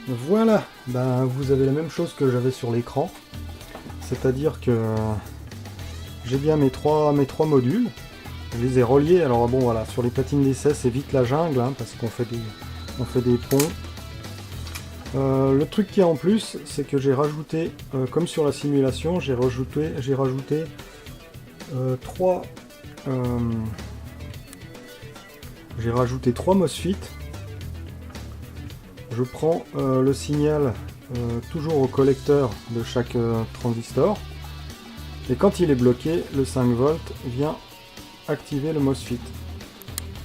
Voilà, ben, vous avez la même chose que j'avais sur l'écran, c'est-à-dire que j'ai bien mes trois modules, je les ai reliés. Alors bon voilà, sur les platines d'essai c'est vite la jungle, hein, parce qu'on fait des ponts. Le truc qu'il y a en plus, c'est que j'ai rajouté, comme sur la simulation, j'ai rajouté trois trois MOSFET. Je prends le signal toujours au collecteur de chaque transistor, et quand il est bloqué, le 5 volts vient activer le MOSFET.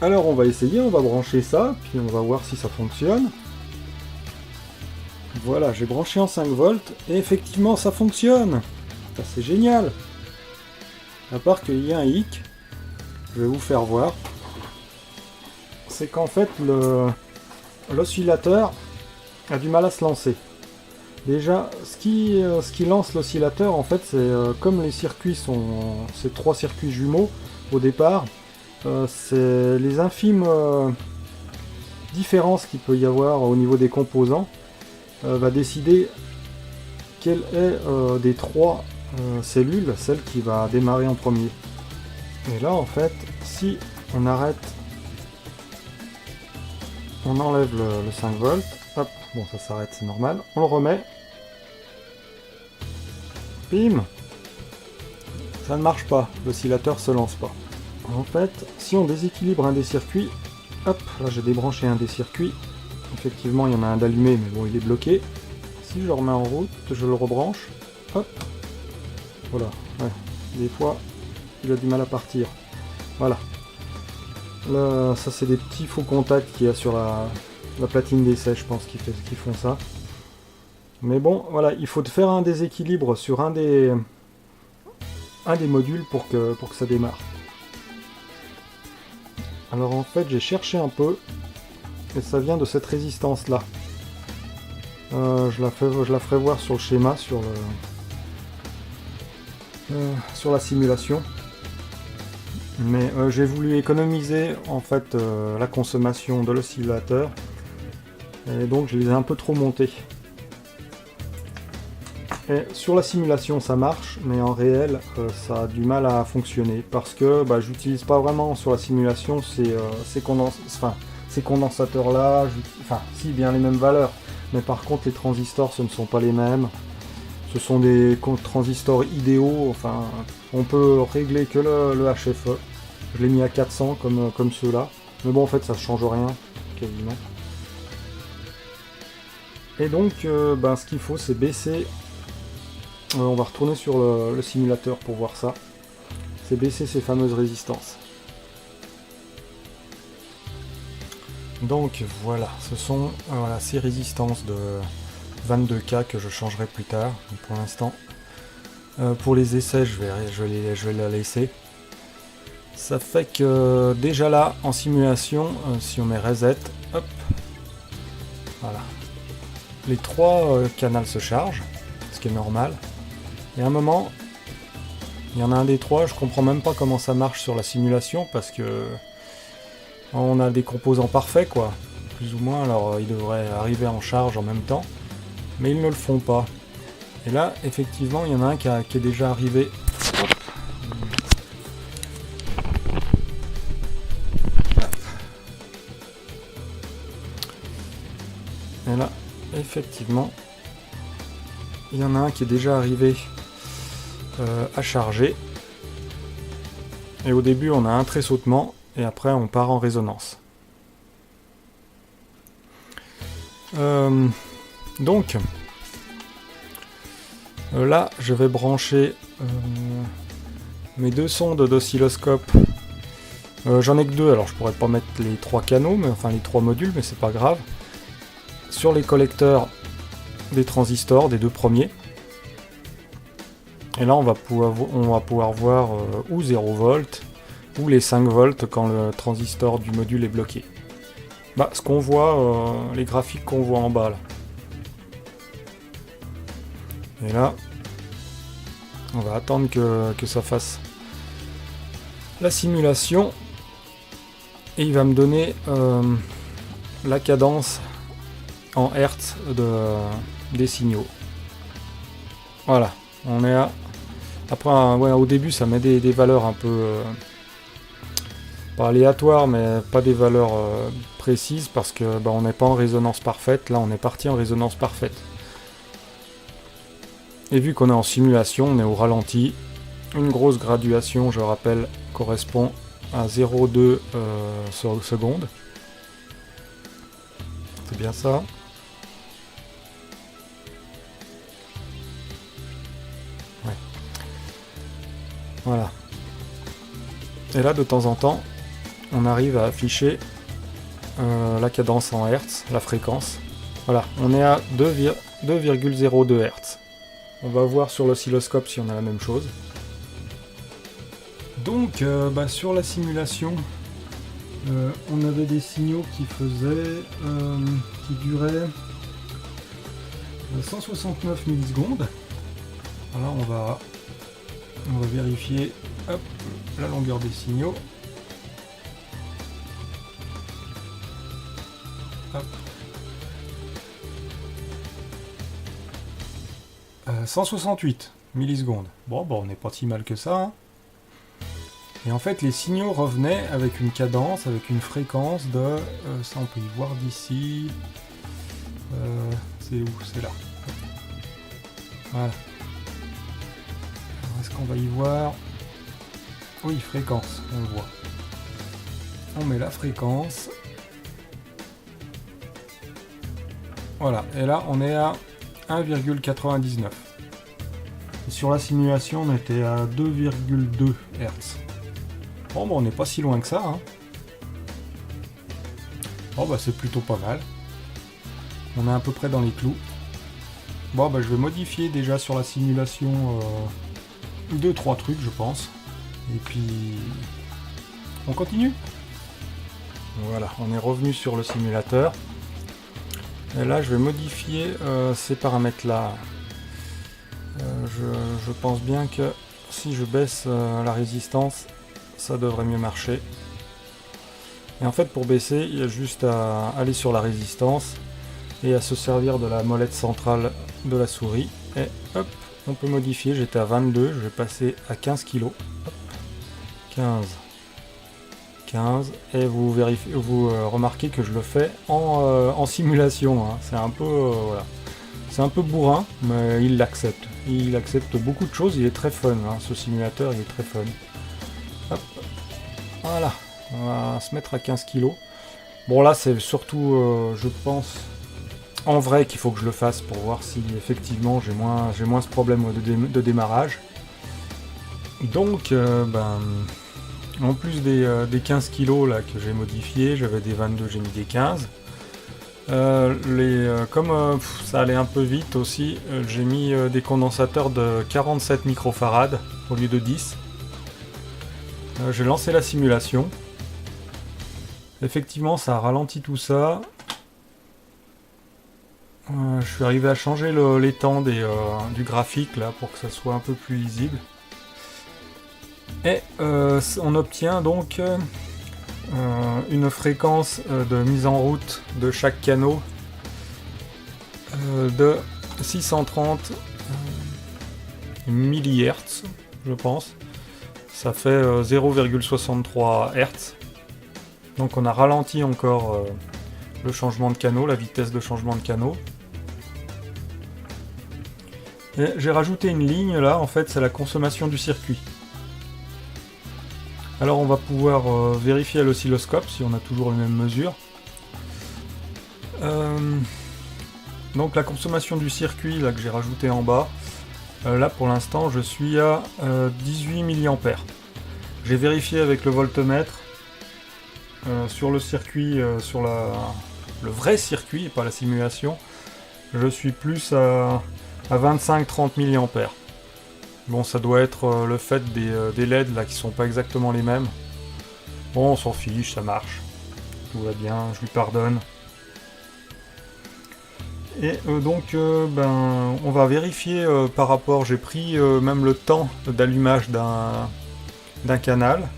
Alors on va essayer, on va brancher ça, puis on va voir si ça fonctionne. Voilà, j'ai branché en 5 volts, et effectivement ça fonctionne. Ça, c'est génial. À part qu'il y a un hic, je vais vous faire voir. C'est qu'en fait l'oscillateur a du mal à se lancer. Déjà, ce qui lance l'oscillateur, en fait, c'est comme les circuits sont ces trois circuits jumeaux au départ, c'est les infimes différences qu'il peut y avoir au niveau des composants va décider quelle est des trois cellules, celle qui va démarrer en premier. Et là, en fait, si on arrête, on enlève le 5 volts, hop, bon ça s'arrête, c'est normal, on le remet, bim, ça ne marche pas, l'oscillateur se lance pas. En fait, si on déséquilibre un des circuits, hop, là j'ai débranché un des circuits, effectivement il y en a un d'allumé, mais bon il est bloqué. Si je le remets en route, je le rebranche, hop, voilà, ouais, des fois il a du mal à partir, voilà. Là, ça c'est des petits faux contacts qu'il y a sur la platine d'essai, je pense, qui font ça. Mais bon, voilà, il faut faire un déséquilibre sur un des modules pour que ça démarre. Alors en fait, j'ai cherché un peu, et ça vient de cette résistance là. Je la ferai voir sur le schéma, sur la simulation. Mais j'ai voulu économiser en fait la consommation de l'oscillateur, et donc je les ai un peu trop montés. Et sur la simulation ça marche, mais en réel ça a du mal à fonctionner, parce que j'utilise pas vraiment sur la simulation ces condensateurs là, enfin si, bien les mêmes valeurs, mais par contre les transistors ce ne sont pas les mêmes. Ce sont des transistors idéaux, enfin on peut régler que le HFE. Je l'ai mis à 400 comme ceux-là, mais bon en fait ça ne change rien quasiment. Et donc ce qu'il faut c'est baisser, on va retourner sur le simulateur pour voir ça, c'est baisser ces fameuses résistances. Donc voilà, ce sont ces résistances de 22K que je changerai plus tard. Donc, pour l'instant, pour les essais, je vais la laisser. Ça fait que déjà là, en simulation, si on met reset, hop, voilà, les trois canaux se chargent, ce qui est normal. Et à un moment, il y en a un des trois, je comprends même pas comment ça marche sur la simulation, parce que on a des composants parfaits, quoi, plus ou moins. Alors ils devraient arriver en charge en même temps, mais ils ne le font pas. Et là, effectivement, il y en a un qui est déjà arrivé. Et là, effectivement, il y en a un qui est déjà arrivé à charger. Et au début, on a un tressautement, et après, on part en résonance. Donc, là, je vais brancher mes deux sondes d'oscilloscope. J'en ai que deux, alors je pourrais pas mettre les trois canaux, mais enfin les trois modules, mais c'est pas grave. Sur les collecteurs des transistors, des deux premiers. Et là, on va pouvoir voir ou 0 volts, ou les 5 volts quand le transistor du module est bloqué. Ce qu'on voit, les graphiques qu'on voit en bas là. Et là, on va attendre que ça fasse la simulation. Et il va me donner la cadence en Hertz des signaux. Voilà, on est à... Après, ouais, au début, ça met des valeurs un peu... pas aléatoires, mais pas des valeurs précises, parce que on n'est pas en résonance parfaite. Là, on est parti en résonance parfaite. Et vu qu'on est en simulation, on est au ralenti. Une grosse graduation, je rappelle, correspond à 0,2 secondes. C'est bien ça. Ouais. Voilà. Et là, de temps en temps, on arrive à afficher la cadence en Hertz, la fréquence. Voilà, on est à 2,02 Hertz. On va voir sur l'oscilloscope si on a la même chose. Donc, sur la simulation, on avait des signaux qui duraient 169 millisecondes. Alors, on va vérifier la longueur des signaux. Hop. 168 millisecondes. Bon, on n'est pas si mal que ça. Hein. Et en fait, les signaux revenaient avec une cadence, avec une fréquence de... ça, on peut y voir d'ici. C'est où? C'est là. Voilà. Alors, est-ce qu'on va y voir? Oui, fréquence, on le voit. On met la fréquence. Voilà, et là, on est à 1,99. Et sur la simulation, on était à 2,2 Hz. Bon, on n'est pas si loin que ça. Hein. Bon, c'est plutôt pas mal. On est à peu près dans les clous. Bon, je vais modifier déjà sur la simulation 2-3 trucs, je pense. Et puis, on continue. Voilà, on est revenu sur le simulateur. Et là, je vais modifier ces paramètres-là. Je pense bien que si je baisse la résistance, ça devrait mieux marcher. Et en fait, pour baisser, il y a juste à aller sur la résistance et à se servir de la molette centrale de la souris. Et hop, on peut modifier. J'étais à 22, je vais passer à 15 kg. Hop, 15. Et vous remarquez que je le fais en simulation. Hein. C'est un peu voilà. C'est un peu bourrin, mais il l'accepte. Il accepte beaucoup de choses. Il est très fun. Hein. Ce simulateur, il est très fun. Hop. Voilà. On va se mettre à 15 kg. Bon, là, c'est surtout, je pense, en vrai qu'il faut que je le fasse pour voir si effectivement j'ai moins ce problème de démarrage. Donc, en plus des 15 kg là, que j'ai modifié, j'avais des 22, j'ai mis des 15. Comme ça allait un peu vite aussi, j'ai mis des condensateurs de 47 microfarads au lieu de 10. J'ai lancé la simulation. Effectivement, ça a ralenti tout ça. Je suis arrivé à changer l'étang du graphique là pour que ça soit un peu plus lisible. Et on obtient donc une fréquence de mise en route de chaque canot de 630 millihertz, je pense. Ça fait 0,63 Hz. Donc on a ralenti encore le changement de canot, la vitesse de changement de canot. Et j'ai rajouté une ligne là, en fait c'est la consommation du circuit. Alors on va pouvoir vérifier à l'oscilloscope si on a toujours les mêmes mesures. Donc la consommation du circuit là que j'ai rajouté en bas, là pour l'instant je suis à 18 mA. J'ai vérifié avec le voltmètre sur le circuit, sur le vrai circuit et pas la simulation, je suis plus à 25-30 mA. Bon, ça doit être le fait des LED là qui sont pas exactement les mêmes. Bon, on s'en fiche, ça marche. Tout va bien, je lui pardonne. Et donc, on va vérifier par rapport. J'ai pris même le temps d'allumage d'un canal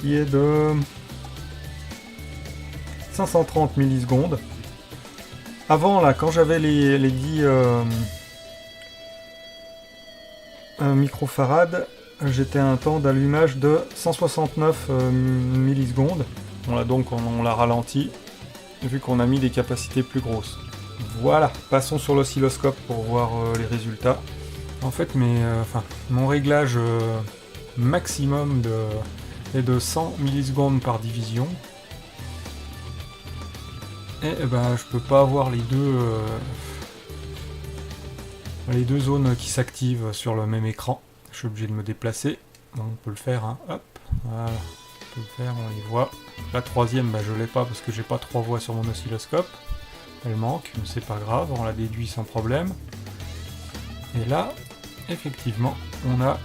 qui est de 530 millisecondes. Avant, là, quand j'avais les 10 microfarads, j'étais à un temps d'allumage de 169 millisecondes. On l'a donc on l'a ralenti, vu qu'on a mis des capacités plus grosses. Voilà, passons sur l'oscilloscope pour voir les résultats. En fait, mon réglage maximum est de 100 millisecondes par division. Et je peux pas avoir les deux zones qui s'activent sur le même écran. Je suis obligé de me déplacer. Bon, on peut le faire, hein. Hop, voilà. On peut le faire, on les voit. La troisième, je l'ai pas parce que j'ai pas 3 voies sur mon oscilloscope. Elle manque, mais c'est pas grave, on la déduit sans problème. Et là, effectivement, on a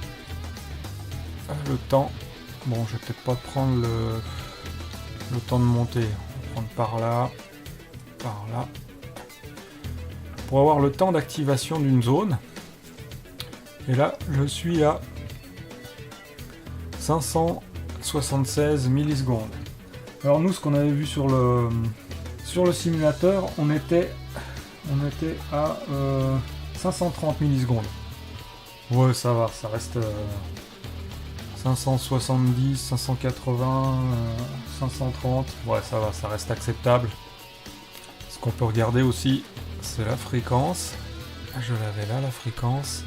le temps. Bon, je vais peut-être pas prendre le temps de monter. On va prendre par là. Pour avoir le temps d'activation d'une zone. Et là, je suis à 576 millisecondes. Alors nous, ce qu'on avait vu sur le simulateur, on était à 530 millisecondes. Ouais, ça va, ça reste 570, 580, 530. Ouais, ça va, ça reste acceptable. Ce qu'on peut regarder aussi, c'est la fréquence. Je l'avais là, la fréquence.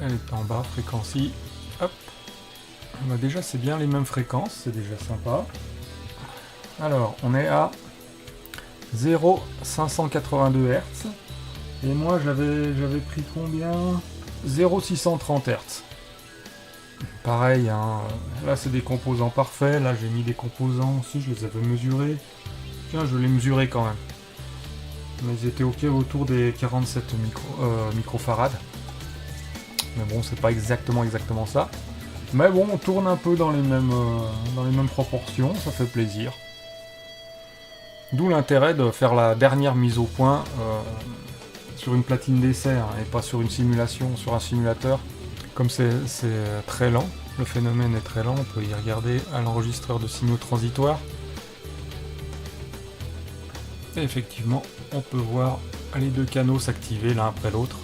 Elle est en bas, fréquency. Hop. Déjà, c'est bien les mêmes fréquences, c'est déjà sympa. Alors, on est à 0,582 Hz. Et moi, j'avais pris combien? 0,630 Hz. Pareil, hein. Là, c'est des composants parfaits. Là, j'ai mis des composants aussi, je les avais mesurés. Tiens, je les mesurais quand même. Mais ils étaient ok autour des 47 microfarads. Mais bon, c'est pas exactement ça. Mais bon, on tourne un peu dans les mêmes proportions, ça fait plaisir. D'où l'intérêt de faire la dernière mise au point sur une platine d'essai, hein, et pas sur une simulation, sur un simulateur. Comme c'est très lent, le phénomène est très lent, on peut y regarder à l'enregistreur de signaux transitoires. Et effectivement, on peut voir les deux canaux s'activer l'un après l'autre.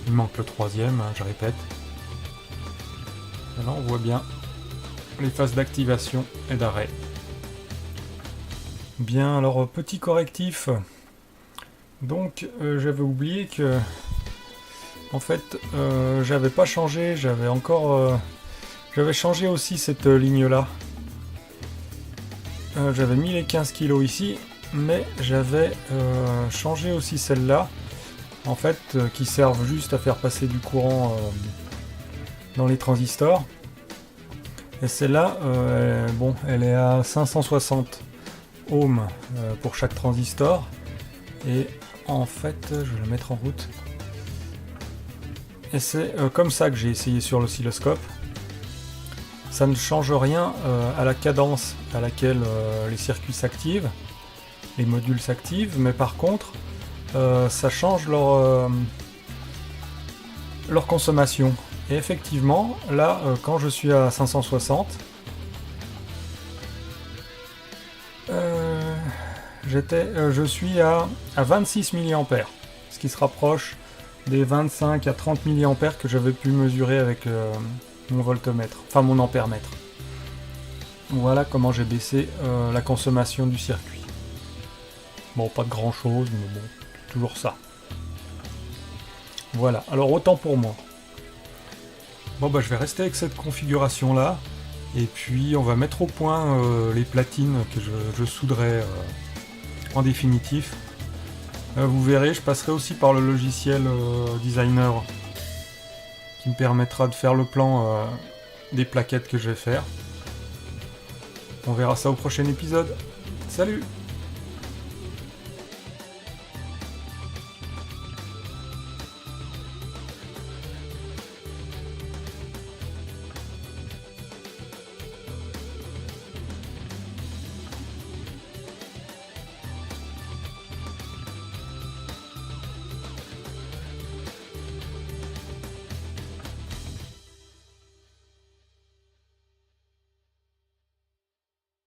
Il manque le troisième, hein, je répète. Et là, on voit bien les phases d'activation et d'arrêt. Bien, alors petit correctif. Donc, j'avais oublié que, en fait, j'avais pas changé, j'avais changé aussi cette ligne-là. J'avais mis les 15 kg ici, mais j'avais changé aussi celle-là, en fait, qui servent juste à faire passer du courant dans les transistors. Et celle-là, elle est à 560 ohms pour chaque transistor. Et en fait, je vais la mettre en route. Et c'est comme ça que j'ai essayé sur l'oscilloscope. Ça ne change rien à la cadence à laquelle les circuits s'activent, les modules s'activent, mais par contre, ça change leur consommation. Et effectivement, là, quand je suis à 560, je suis à 26 mA, ce qui se rapproche des 25 à 30 mA que j'avais pu mesurer avec mon voltmètre, enfin mon ampèremètre. Voilà comment j'ai baissé la consommation du circuit. Bon, pas de grand chose, mais bon, toujours ça. Voilà, alors autant pour moi. Bon, je vais rester avec cette configuration là, et puis on va mettre au point les platines que je souderai en définitif. Vous verrez, je passerai aussi par le logiciel Designer qui me permettra de faire le plan des plaquettes que je vais faire. On verra ça au prochain épisode. Salut!